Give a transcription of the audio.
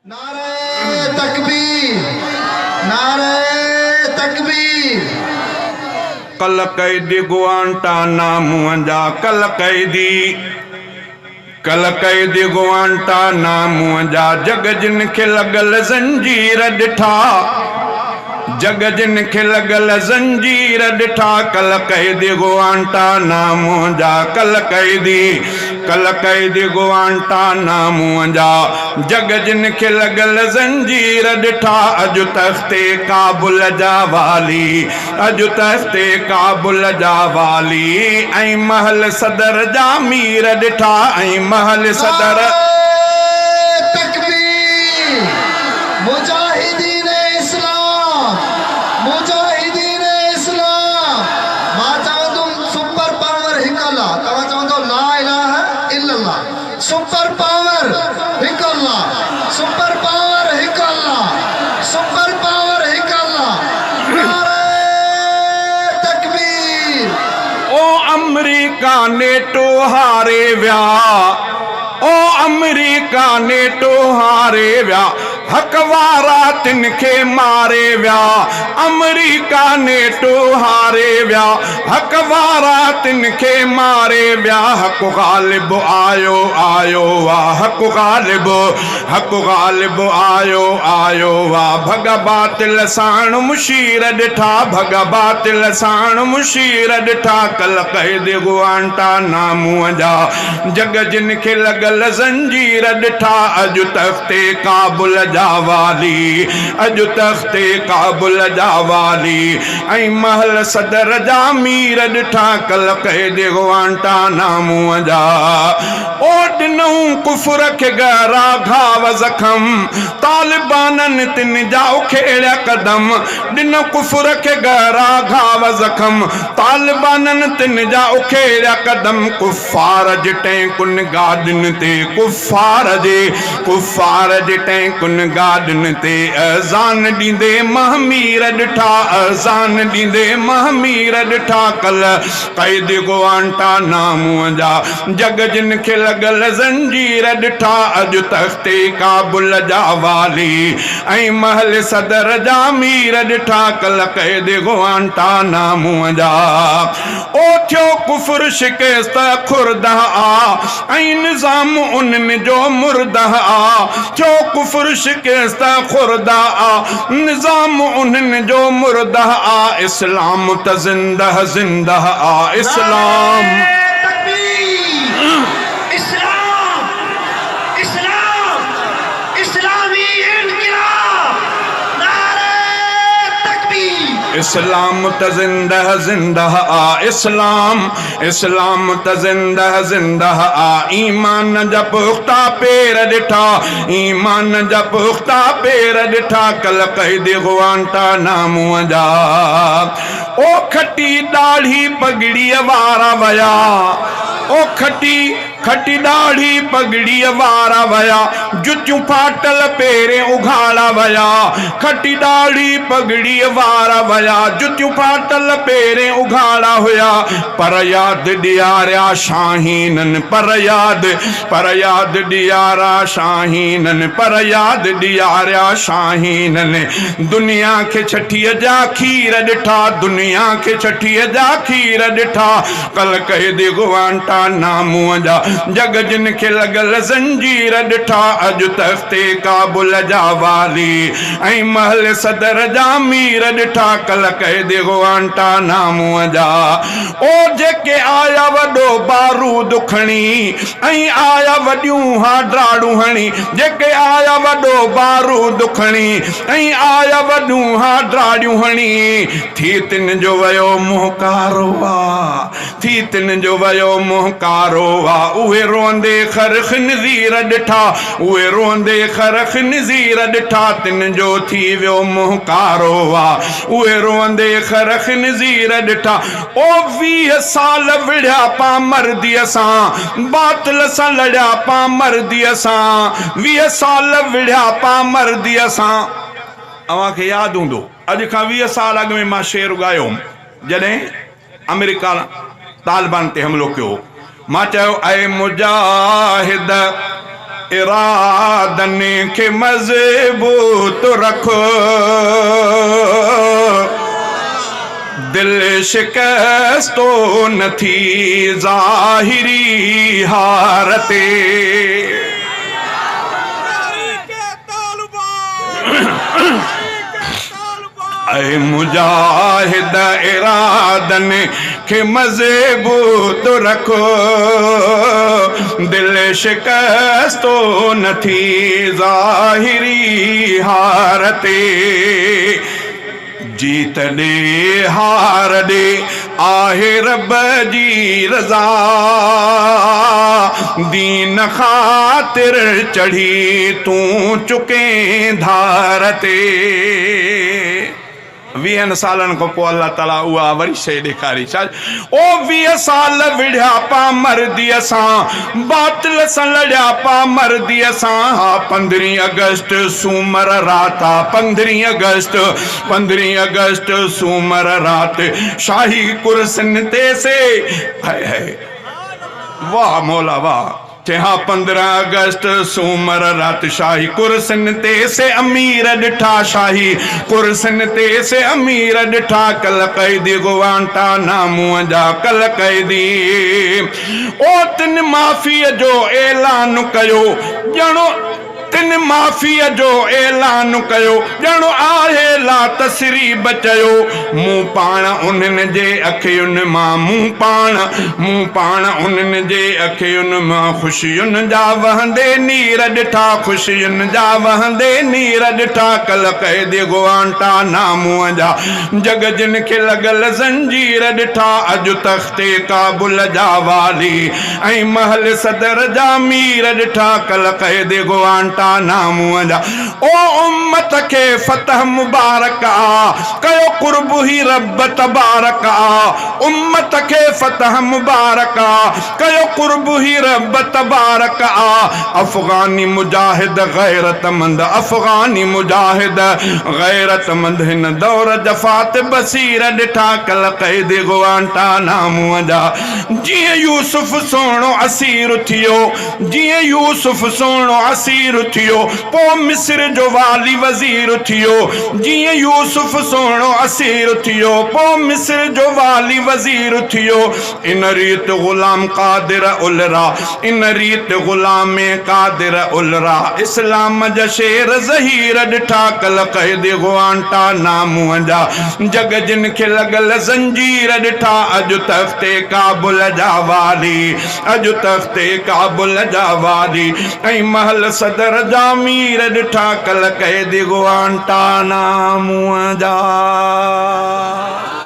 नारे तकबीर, नारे तकबीर। कल कैदी गुआंटानामो जा, कल कैदी गुआंटानामो जा, जग जिन खे लगल जंजीर ॾिठा, जग जिन खे लगल जंजीर ॾिठा। कल कैदी गुआंटानामो जा, कल कैदी गुआंटानामो जा, जग जिन खे लगल जंजीर ॾिठा। अॼु तख़्ते काबुल जा वाली, अॼु तख़्ते काबुल जा वाली, ऐं महल सदर जा मीर ॾिठा, ऐं महल सदर। तकबीर, मुजाहिदीन इस्लाम, मुजाहिदीन इस्लाम। मां चवंदुमि सुपर पावर हिकु अल्लाह, तव्हां चवंदो ला इलाहा इल्लल्लाह। सुपर पावर हिकु अल्लाह, सुपर पावर हिकु अल्लाह, सुपर पावर हिकु अल्लाह। नारे तकबीर। ओ अमेरिका नेटो हारे विया, ओ अमेरिका नेटो हारे विया, हक वारा तिन खे मारे विया। अमेरिका नेटो हारे विया, हक वारा तिन खे मारे विया। हक गालिब आयो आयो वाह, हक गालिब आयो आयो वाह। भग बातिल साण मुशीर ॾिठा, भग बातिल साण मुशीर ॾिठा। कल कैदी गुआंटानामो जा, जग जिन खे लगल जंजीर ॾिठा। अॼु तख़्ते काबुल जा वाली, अॼु तख़्ते काबुल जा वाली, ऐं महल सदर जा मीर ॾिठा। कल कैदी गुआंटानामो जा। ओ ॾिनऊं कुफर खे गहरा घाव ज़ख़म, तालिबाननि तिन जा उखेड़िया कदम। ॾिन कुफर खे गहरा घाव ज़ख़म, तालिबाननि तिन जा उखेड़िया कदम। कुफ़ार जे टैंकुनि गाॾियुनि ते, कुफ़ार जे टैंकुनि गाॾियुनि ते अज़ान ॾींदे महमीर ॾिठा, अज़ान ॾींदे महमीर ॾिठा। कल कैदी गुआंटानामो जा, जग जिन खे लगल जंजीर ॾिठा। अॼु तख़्ते काबुल जा वाली, ऐं महल सदर जा मीर ॾिठा। कल कैदी गुआंटानामो जा। ओ थियो कुफर शिकस्त खुरदह आ, ऐं निज़ाम उन्हनि जो मुर्दह आ। थियो कुफर शिकस्त खुरदह आ, निज़ाम उन्हनि जो मुर्दह आ। इस्लाम त ज़िंदह ज़िंदह आ, इस्लाम। इस्लाम त ज़िंदह ज़िंदह आ, इस्लाम, इस्लाम त ज़िंदह ज़िंदह आ। ईमान जा पुख्ता पेर ॾिठा, ईमान जा पुख्ता पेर ॾिठा। कल कैदी गुआंटानामो जा। ओ खटी ॾाढ़ी पगड़ीअ वारा वया, ओ खटी ॾाढ़ी पगड़ीअ वारा वया। जुतियूं फाटल पेरें उघाड़ा वया, खटी ॾाढ़ी पगड़ीअ वारा वया। जुतियूं फाटल पेरें उघाड़ा हुया। पर यादि ॾियारिया शाहीननि, पर यादि ॾियारा शाहीननि, पर यादि ॾियारिया शाहीननि। दुनिया खे छठीअ जा खीर ॾिठा, दुनिया खे छठीअ जा खीर ॾिठा। कल कैदी गुआंटानामो जा, जग जिन खे लगल जंजीर ॾिठा। अॼु तख़्ते काबुल जा वाली, ऐं महल सदर जा मीर ॾिठा। कल कैदी गुआंटानामो जा। ओ जेके आया वॾो बारूद खणी, ऐं आया वॾियूं हाडराड़ूं हणी। जेके आया वॾो बारूद खणी, ऐं आया वॾियूं हाडराड़ियूं हणी। थी तिन जो वयो मुंहुं कारो आ, थी तिन जो वयो मुंहुं कारो आ। उहे रोंदे ख़रख़ नज़ीर ॾिठा, उहे रोंदे ख़रख़ नज़ीर ॾिठा। तिन जो थी वियो मुंहुं कारो आ, उहे रोंदे ख़रख़ नज़ीर ॾिठा। ओ 20 साल विढ़िया पा मर्दीअ सां, बातिल सां लड़िया पा मर्दीअ सां। 20 साल विढ़िया पा मर्दीअ सां। अव्हांखे यादि हूंदो, अॼु खां 20 साल अॻु में मां शेर ॻायो जॾहिं अमेरिका तालिबान ते हमिलो कयो। मां चयो ऐ मुजाहिद इरादने खे मज़बूत रखो, दिल शिकस्तो न थी ज़ाहिरी हारते। ऐ मुजाहिद इरादने खे मज़बूत रखो, दिल शिकस्तो न थी ज़ाहिरी हारते। जीत दे हार दे आहे रब जी रज़ा, दीन ख़ातिर चढ़ी तूं चुके धार ते। 20 सालन खां पोइ अल्लाह ताला उहा वरी शइ ॾेखारी। छा? ओ 20 साल विढ़िया पा मर्दीअ सां, बातिल सां लड़िया पा मर्दीअ सां। हा 15 अगस्त सूमर रात आ, 15 अगस्त सूमर रात शाही कुर्सिन ते से हाय हाय वाह मौला वाह। हाँ 15 अगस्त सूमर रात शाही कुर्सिन ते से अमीर ॾिठा, शाही कुर्सिन ते से अमीर ॾिठा। कल कैदी गुवांटा नामूअ जा कल कैदी, ओ तिन माफ़ीअ जो ऐलान कयो ॼणो, तिन माफ़ीअ जो ऐलान कयो ॼणो आहे ला तसरीब चयो। मूं पाण उन्हनि जे अखियुनि मां, मूं पाण उन्हनि जे अखियुनि मां ख़ुशियुनि जा वहंदे नीर ॾिठा, ख़ुशियुनि जा वहंदे नीर ॾिठा। कल कैदी गुवांटा नामूअ जा जग जिन खे लॻल ज़ंजीर ॾिठा। अॼु तख़्ते काबुल जा वाली ऐं महल सदर जा मीर ॾिठा। कल कैदी गुवांटा नामूअ जा। ओ उम्मत खे फतह मुबारक आ, कयो कुर्ब ही रब तबारक आ। उम्मत खे फतह मुबारक आ, कयो कुर्ब ही रब तबारक आ। अफ़गानी मुजाहिद गैरतमंद, अफ़गानी मुजाहिद गैरतमंद हिन दौर जफ़ात बसीर ॾिठा। कल कैदी गुवांटा नामूअ जा। जीअं यूसुफ सोणो असीर थियो, जीअं यूसुफ सोणो असीर थियो, पोइ मिस्र जो वाली वज़ीर थियो। जीअं यूसुफ सोणो असीर थियो, पोइ मिस्र जो वाली वज़ीर थियो। इन रीत ग़ुलाम क़ादिर उलरा, इन रीत ग़ुलाम क़ादिर उलरा, इस्लाम जा शेर ज़हीर ॾिठा। कल कैदी गुवांटा नामूअ जा जग जिन खे लॻल ज़ंजीर ॾिठा। अॼु तख़्ते काबुल जा वाली, अॼु तख़्ते काबुल जा वाली ऐं महल सदर जा मीर ॾिठा। कल कैदी गुवांटा नामूअ जा।